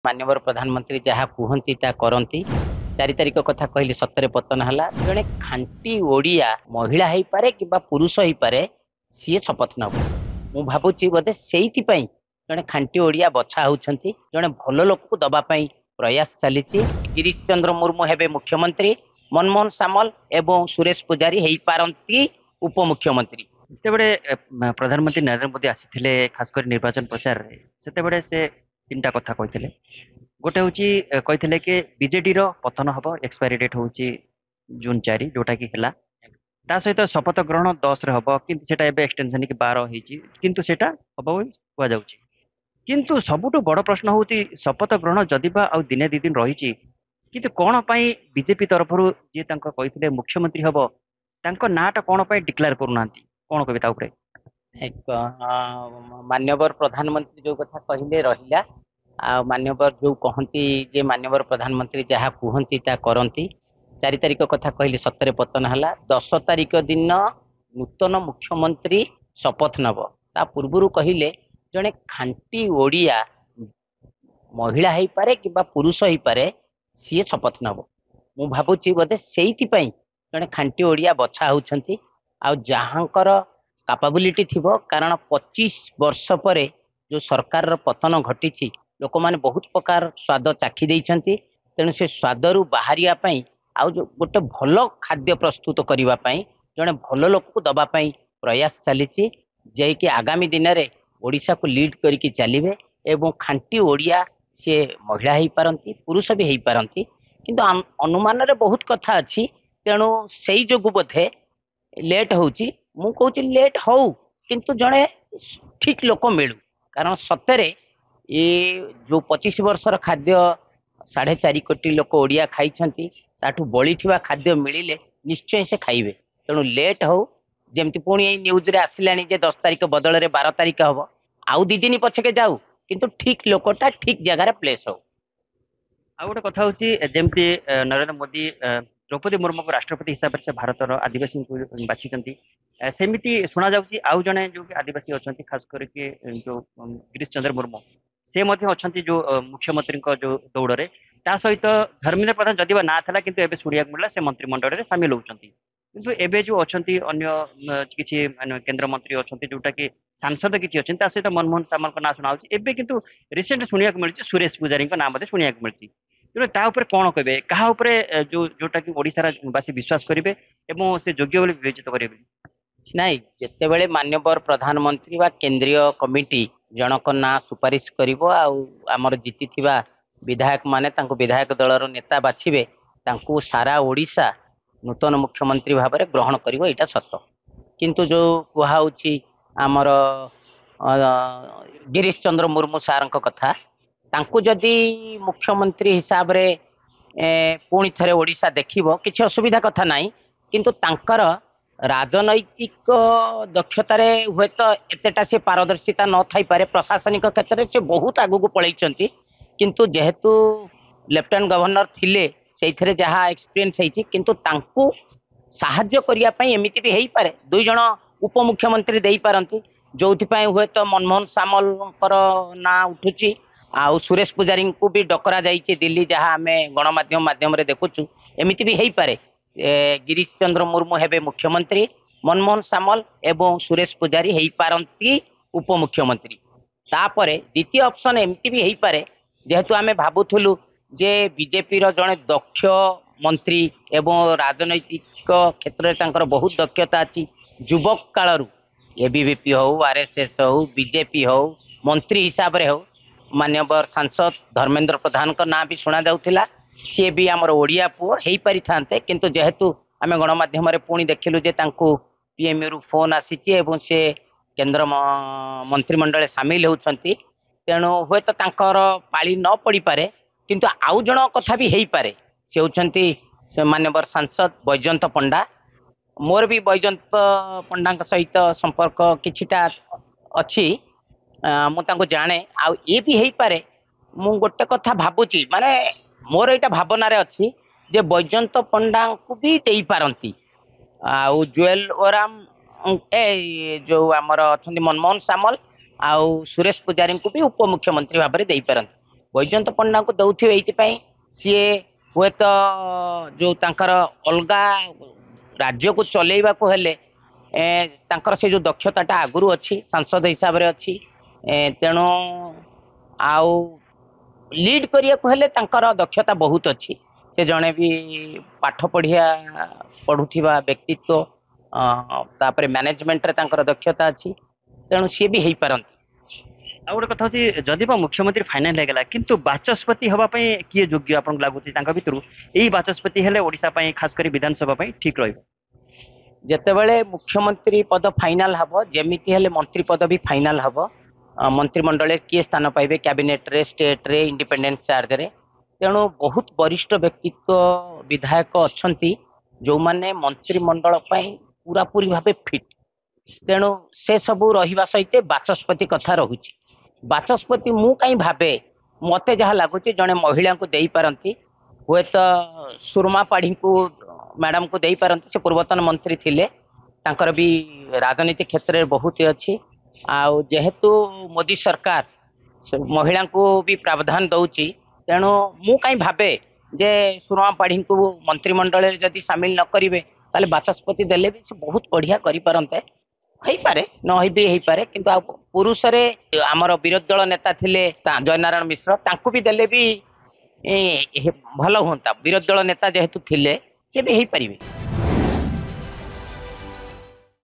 माननीय प्रधानमंत्री जहाँ कहती ता करती 4 तारिख कथा कहली सतरे पतन है जड़े खांटी ओडिया महिला हो पारे कि पुरुष हो पारे सी शपथ नब मु भावुची बोधे से जड़े खांटी ओडिया बछा होती जड़े भल लोक को दवाई प्रयास चली गिरीश चंद्र मुर्मू हेबे मुख्यमंत्री मनमोहन सामल एवं सुरेश पुजारी हो पारती उपमुख्यमंत्री। जितेबड़े प्रधानमंत्री नरेंद्र मोदी आसी खासकर निर्वाचन प्रचार से से 3टा कथा कहते गोटे हूँ कहते कि बीजेडी पतन हम एक्सपायरी डेट हूँ जून 4 जोटा कि है ता सहित शपथ ग्रहण 10 रे हम कि एक्सटेंशन कि 12 किंतु सेटा हम कहुँ किंतु सबुठ बड़ प्रश्न हूँ शपथ ग्रहण जदिबा आ दिने 2 दिन रही किंतु कौन पाई बीजेपी तरफ जी कहते मुख्यमंत्री हम तांको नाटा कौन पाई डिक्लेयर करूना कौन कहे ता उपरे एक माननीय प्रधानमंत्री जो कथा कहले रहिला माननीय जो कहती जे माननीय प्रधानमंत्री जहाँ कहती ता करती 4 तारिख कथा कहली सतरे पतन है 10 तारिख दिन नूतन मुख्यमंत्री शपथ नब ता पूर्व कहले जड़े खांटी ओडिया महिला हो पारे कि पुरुष हो पारे सी शपथ नब मु भावुची बोधे से जड़े खांटी ओडिया बछा होती जहाँकर कैपेबिलिटी थिबो कारण 25 वर्ष पर जो सरकार पतन घटी लोक मैंने बहुत प्रकार स्वाद चाखी देइछंती तेणु से स्वाद रु बाहरिया पई आउ जो गोटे भल खाद्य प्रस्तुत करने जड़े भल लोक को दवाई प्रयास चली जे कि आगामी दिन में ओडिशा को लीड करके चलिए एवं खांटी ओडिया सी महिला हो पारती पुरुष भी हो पारती किंतु अनुमान रे बहुत कथा अच्छी तेणु से जो बोधे लेट होची मु कहूँ लेट हो किंतु जड़े ठीक लोक मिलू कारण सतरे ये जो 25 वर्षर खाद्य 4.5 कोटी लोक ओडिया खाई ताठू बड़ी खाद्य मिले निश्चय से खाइबे तेणु लेट हो जमती पुणी न्यूज रे आसिलानी जे 10 तारिख बदल रे 12 तारिख हम आउ 2 दिन पछके जाऊ किंतु ठीक लोकटा ठीक जगह प्लेस हो। आ गोटे कथा हूँ जमती नरेंद्र मोदी द्रौपदी मुर्मू को राष्ट्रपति हिसाब से भारतर आदिवासी को बाछी सेमती शुणा जाऊँगी आउ जड़े जो आदिवासी अच्छा खास करके जो गिरीश चंद्र मुर्मू से अच्छा जो मुख्यमंत्री जो दौड़ ता सहित धर्मेंद्र प्रधान जदि ना था कि शुणा मिला से मंत्रिमंडल में सामिल होती किंतु एबे जो अच्छा अन्य किसी केंद्र मंत्री अच्छा जोटा कि सांसद किसी अच्छे सहित मनमोहन सामल ना शुणा एबे किंतु रिसेंट शुणा मिली सुरेश पुजारी नाम शुणा मिली तेणु ता उपर कौन कहे क्या जो जोटा कि ओडिशार बासी विश्वास करेंगे एवं से योग्य बोली विवेचित करेंगे नाई जितेबले माननीय प्रधानमंत्री व केंद्रीय कमिटी जनक ना सुपारिश करिवो आमर जीति विधायक माने विधायक दलर नेता बाछिबे सारा ओडिशा नूतन मुख्यमंत्री भाव में ग्रहण करिवो एटा सत किंतु जो कहुची आमर गिरीश चंद्र मुर्मू सार कथा तांकु जदि मुख्यमंत्री हिसाब रे पुणी थे ओडिशा देखिबो किछि असुविधा कथा नाही किंतु तांकर राजनैतिक दक्षतार हुए तो एतेटा से पारदर्शिता न थाई पारे प्रशासनिक क्षेत्र से बहुत आगू पलैंट किंतु जेहेतु लेफ्टिनेंट गवर्नर थिले से जहाँ एक्सपीरियंस होती किंतु तांकु साहाଯ୍य करिया पई एमिति भी हेई पारे 2 जण उपमुख्यमंत्री देई पारंती जो हुए तो मनमोहन सामल ना उठुची आ सुरेश पुजारी को भी डकरा जाइए दिल्ली जहाँ आम गणमाध्यम माध्यम देखुचु एमिति भी हेई पारे गिरीश चंद्र मुर्मू हेबे मुख्यमंत्री मनमोहन सामल एवं सुरेश पुजारी हेई पारंती उपमुख्यमंत्री तापरे द्वितीय ऑप्शन एमती भी हेई पारे जेहेतु आमे भाबुथुलु जे बीजेपी रो जने दक्ष मंत्री एवं राजनैतिक क्षेत्र में तांकर बहुत दक्षता अच्छी युवक कालरू एबीवीपी हो आरएसएस हो बीजेपी हो मंत्री हिसाब रे हो मान्यवर सांसद धर्मेंद्र प्रधान का नाम भी शुणा जाउथिला सी भी आमर ओडिया पुओ हेई पारि थांते किंतु जेहेतु आमे गणमाध्यम रे पुणी देखिलु जे तांकु पीएमयू रु फोन आसीची एवं से केंद्र मंत्रिमंडल सामिल होउछंती तेणु हुए तो तांकर पाली न पड़ी पारे किंतु आउ जण कथा भी हेई पारे से होउछंती से मान्यवर सांसद बैजयंत पंडा मोर भी बैजयंत पंडा सहित संपर्क किछिटा अच्छी मु तांको जाने आ ये भी हेई पारे मु गोटे कथा भाबुची माने मोर एटा भावना रे अच्छी जे बैजयंत पंडा को भी देई पारंती आउ जुएल ओराम जो आमर अच्छा मनमोहन सामल आउ सुरेश पुजारी को भी उपमुख्यमंत्री भाव में दे पारंती ବୈଜୟନ୍ତ ପଣ୍ଡାଙ୍କୁ ଦଉଥିବେ ଏଇଥିପାଇଁ ସିଏ ହୁଏତ ଯୋଉ ତାଙ୍କର ଅଲଗା ରାଜ୍ୟକୁ ଚଲେଇବାକୁ ହେଲେ ତାଙ୍କର ସେ ଯୋଉ ଦକ୍ଷତାଟା ଆଗରୁ ଅଛି ସାଂସଦ ହିସାବରେ ଅଛି ତେଣୁ ଆଉ ଲିଡ୍ କରିବାକୁ ହେଲେ ତାଙ୍କର ଦକ୍ଷତା ବହୁତ ଅଛି ସେ ଜଣେ ବି ପାଠ ପଢୁଥିବା ବ୍ୟକ୍ତିତ୍ୱ ତାପରେ ମ୍ୟାନେଜମେଣ୍ଟରେ ତାଙ୍କର ଦକ୍ଷତା ଅଛି ତେଣୁ ସିଏ ବି ହେଇପାରନ୍ତି। ଆଉ ଗୋଟେ କଥା ହଉଛି ଯଦି ବା ମୁଖ୍ୟମନ୍ତ୍ରୀ ଫାଇନାଲ ହେଇଗଲା କିନ୍ତୁ ବାଚସ୍ପତି ହବା ପାଇଁ କିଏ ଯୋଗ୍ୟ ଆପଣଙ୍କୁ ଲାଗୁଛି ତାଙ୍କ ଭିତରୁ ଏଇ ବାଚସ୍ପତି ହେଲେ ଓଡିଶା ପାଇଁ ଖାସ କରି ବିଧାନସଭା ପାଇଁ ଠିକ ରହିବ? ଯେତେବେଳେ ମୁଖ୍ୟମନ୍ତ୍ରୀ ପଦ ଫାଇନାଲ ହବ ଯେମିତି ହେଲେ ମନ୍ତ୍ରୀ ପଦ ବି ଫାଇନାଲ ହବ ମନ୍ତ୍ରିମଣ୍ଡଳରେ କିଏ ସ୍ଥାନ ପାଇବେ କ୍ୟାବିନେଟରେ ଷ୍ଟେଟରେ ଇଣ୍ଡିପେଣ୍ଡେଣ୍ଟ ଚାର୍ଜରେ ତେଣୁ ବହୁତ ବରିଷ୍ଠ ବ୍ୟକ୍ତିତ୍ୱ ବିଧାୟକ ଅଛନ୍ତି ଯୋଉମାନେ ମନ୍ତ୍ରିମଣ୍ଡଳ ପାଇଁ ପୁରାପୁରି ଭାବେ ଫିଟ୍ ତେଣୁ ସେ ସବୁ ରହିବା ସହିତ ବାଚସ୍ପତି କଥା ରହୁଛି ବାଚସ୍ପତି ମୁଁ କାହିଁ ଭାବେ ମତେ ଯାହା ଲାଗୁଛି ଜଣେ ମହିଳାଙ୍କୁ ଦେଇପାରନ୍ତି ହୁଏତ ସୁରମା ପାଢ଼ୀଙ୍କୁ ମ୍ୟାଡାମକୁ ଦେଇପାରନ୍ତି ସେ ପୂର୍ବତନ ମନ୍ତ୍ରୀ ଥିଲେ ତାଙ୍କର ବି ରାଜନୀତି କ୍ଷେତ୍ରରେ ବହୁତ ଅଛି ଆଉ ଯେହେତୁ ମୋଦି ସରକାର ମହିଳାଙ୍କୁ ବି ପ୍ରାବଧାନ ଦଉଛି ତେଣୁ ମୁଁ କାହିଁ ଭାବେ ଯେ ସୁରମା ପାଢ଼ୀଙ୍କୁ ମନ୍ତ୍ରିମଣ୍ଡଳରେ ଯଦି ସାମିଲ ନ କରିବେ ତାହେଲେ ବାଚସ୍ପତି ଦେଲେ ବି ସେ ବହୁତ ବଢିଆ କରିପାରନ୍ତେ ହେଇପାରେ ନ ବି ହେଇପାରେ କିନ୍ତୁ ଆଉ ପୁରୁଷରେ ଆମର ବିରୋଧୀ ଦଳ ନେତା ଥିଲେ ଜୟନାରାୟଣ ମିଶ୍ର ତାଙ୍କୁ ବି ଦେଲେ ବି ଭଲ ହୁଅନ୍ତା ବିରୋଧୀ ଦଳ ନେତା ଯେହେତୁ ଥିଲେ ସେ ବି ହେଇପାରିବେ।